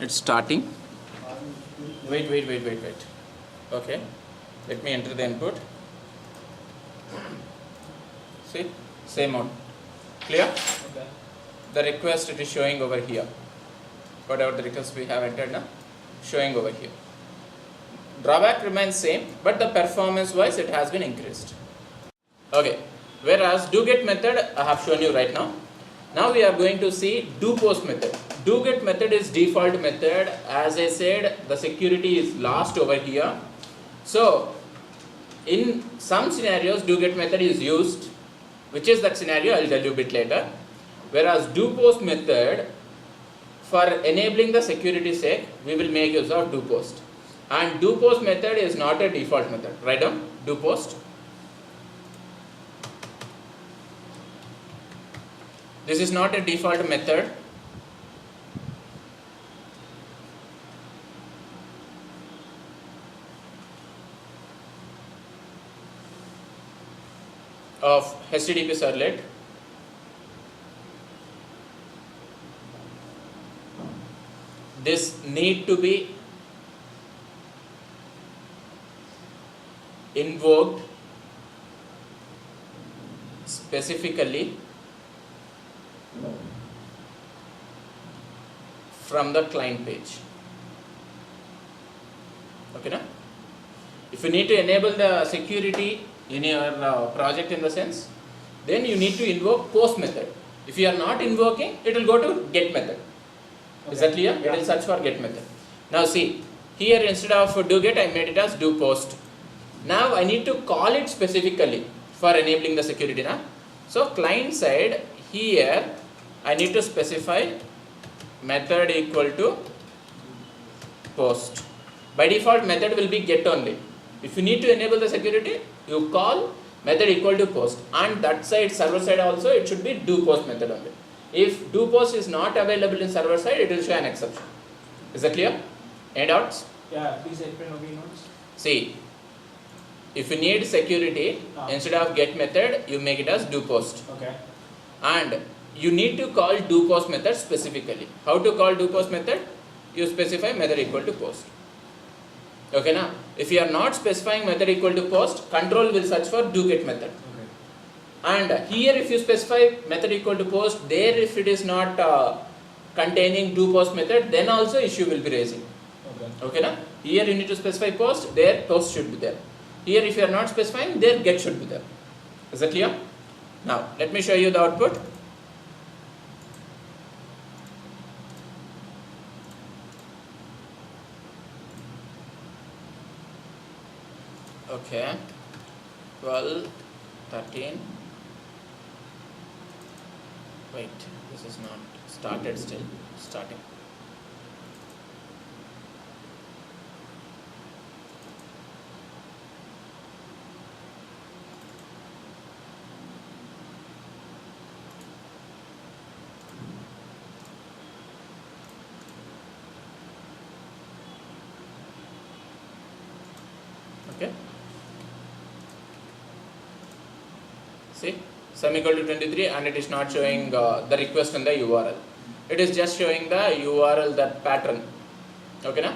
It's starting. Wait. Okay, let me enter the input. See, same one. Clear? Okay. The request it is showing over here. Whatever the request we have entered now, showing over here. Drawback remains same, but the performance wise it has been increased. Okay, whereas doGet method I have shown you right now. Now we are going to see doPost method. DoGet method is default method. As I said, the security is lost over here. So in some scenarios doGet method is used, which is that scenario I will tell you a bit later. Whereas doPost method, for enabling the security sake, we will make use of doPost. And doPost method is not a default method. Write down doPost. This is not a default method. Of HTTP servlet. This need to be invoked specifically from the client page. Okay, na? If you need to enable the security in your project in the sense, then you need to invoke post method. If you are not invoking, it will go to get method. Okay. Is that clear? Yeah. It will search for get method. Now see, here instead of doGet I made it as doPost. Now I need to call it specifically for enabling the security. Na? So client side, here I need to specify method equal to post. By default method will be get only. If you need to enable the security, you call method equal to post, and that side server side also it should be doPost method only. If doPost is not available in server side, it will show an exception. Is that clear? Any doubts? Yeah, please explain again once. See, if you need security, instead of get method, you make it as doPost. Okay. And you need to call doPost method specifically. How to call doPost method? You specify method equal to post. Okay, now if you are not specifying method equal to post, control will search for doGet method. Okay. And here if you specify method equal to post, there if it is not containing doPost method, then also issue will be raising. Okay. Okay, now here you need to specify post, there post should be there. Here if you are not specifying, there get should be there. Is that clear? Now let me show you the output. Okay, 12, 13, wait, this is not started still, starting. Okay. See, sum equal to 23 and it is not showing the request in the URL. It is just showing the URL, that pattern. Okay, na?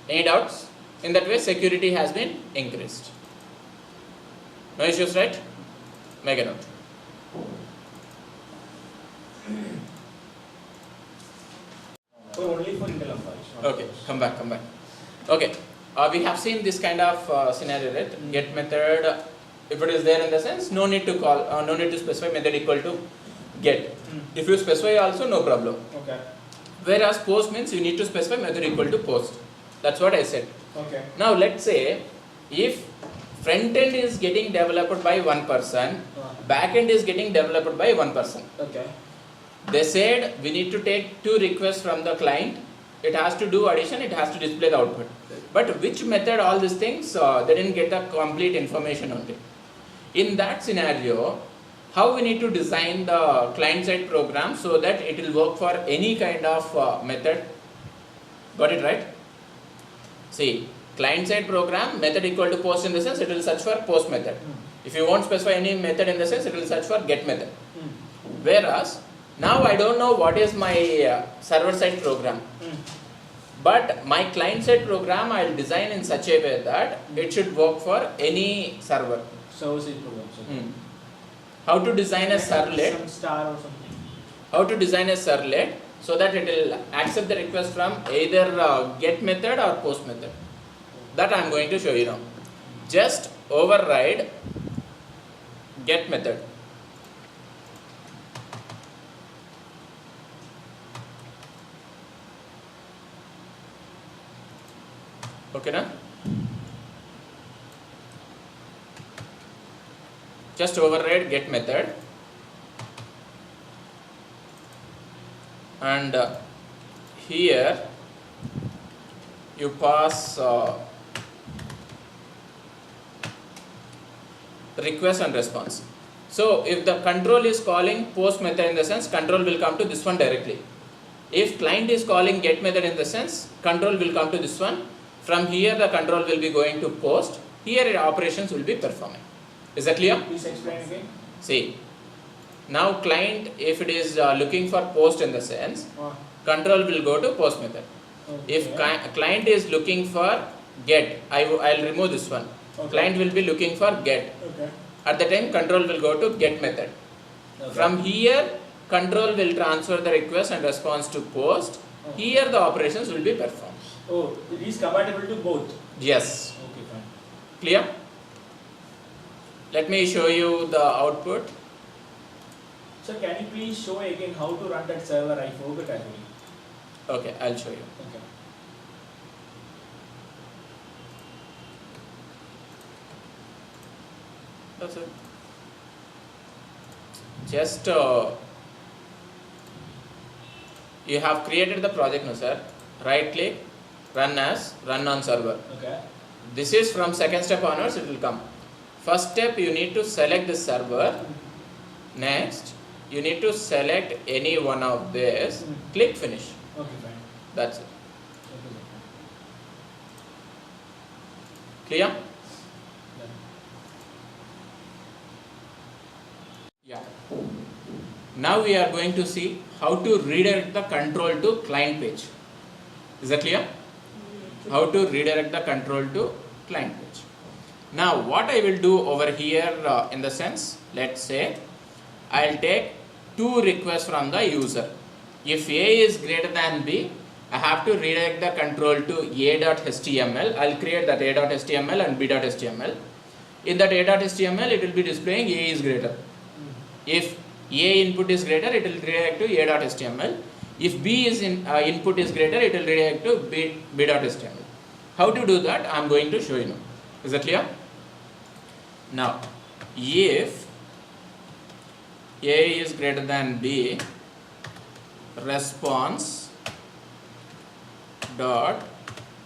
Any doubts? In that way, security has been increased. No issues, right? Make a note. Only for Intel employees. Okay, come back. Okay, we have seen this kind of scenario, right? Get method. If it is there in the sense, no need to call, no need to specify method equal to get. If you specify also, no problem. Okay. Whereas post means you need to specify method equal to post. That's what I said. Okay. Now let's say if front end is getting developed by one person, back end is getting developed by one person. Okay. They said we need to take two requests from the client. It has to do addition, it has to display the output. But which method, all these things, they didn't get the complete information on it. In that scenario, how we need to design the client-side program so that it will work for any kind of method? Got it right? See, client-side program, method equal to post in the sense, it will search for post method. If you won't specify any method in the sense, it will search for get method. Whereas, now I don't know what is my server-side program. But my client side program I will design in such a way that it should work for any server. Server-side programs. Okay. How to design a servlet? Some star or something. How to design a servlet so that it will accept the request from either get method or post method. That I am going to show you now. Just override get method. Okay, na? Just override get method, and here you pass request and response. So if the control is calling post method, in the sense control will come to this one directly. If client is calling get method, in the sense control will come to this one. From here the control will be going to post. Here operations will be performing. Is that clear? Please explain again. See, now client, if it is looking for post, in the sense control will go to post method. Okay. If client is looking for get, I'll remove this one. Okay. Client will be looking for get. Okay. At the time control will go to get method. Okay. From here control will transfer the request and response to post. Okay. Here the operations will be performed. Oh, it is compatible to both. Yes. Okay, fine. Clear? Let me show you the output. Sir, can you please show again how to run that server? I forgot actually. Okay, I'll show you. Okay. That's it. Just you have created the project now, sir. Right click, run as, run on server. Okay. This is from second step onwards it will come. First step you need to select the server. Next you need to select any one of this. Click finish. Okay, fine. That's it. Okay, sir. Clear? Done. Yeah. Now we are going to see how to redirect the control to client page. Is that clear? How to redirect the control to client page. Now what I will do over here in the sense, let's say I'll take two requests from the user. If A is greater than B, I have to redirect the control to a.html. I'll create that a.html and b.html. In that a.html it will be displaying A is greater. If A input is greater, it will redirect to a.html. If B is input is greater, it will redirect to b.html. How to do that? I am going to show you now. Is that clear? Now, if A is greater than B, response dot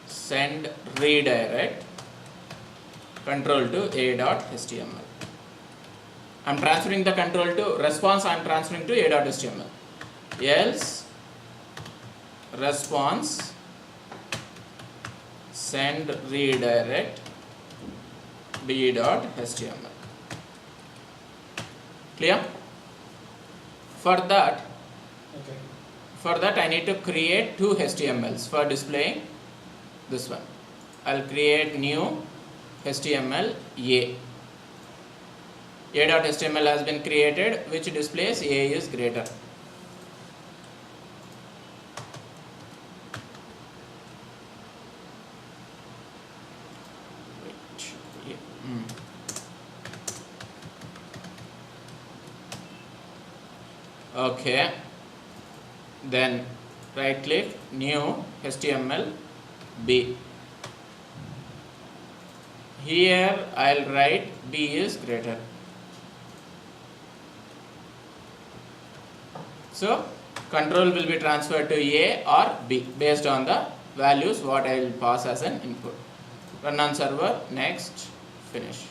send redirect control to a.html. I am transferring the control to response, I am transferring to a.html. Else response send redirect b.html. Clear? For that I need to create two HTMLs for displaying this one. I'll create new HTML A. A.html has been created, which displays A is greater. Okay, then right click, new HTML B. Here I'll write B is greater. So control will be transferred to A or B based on the values what I will pass as an input. Run on server, next, finish.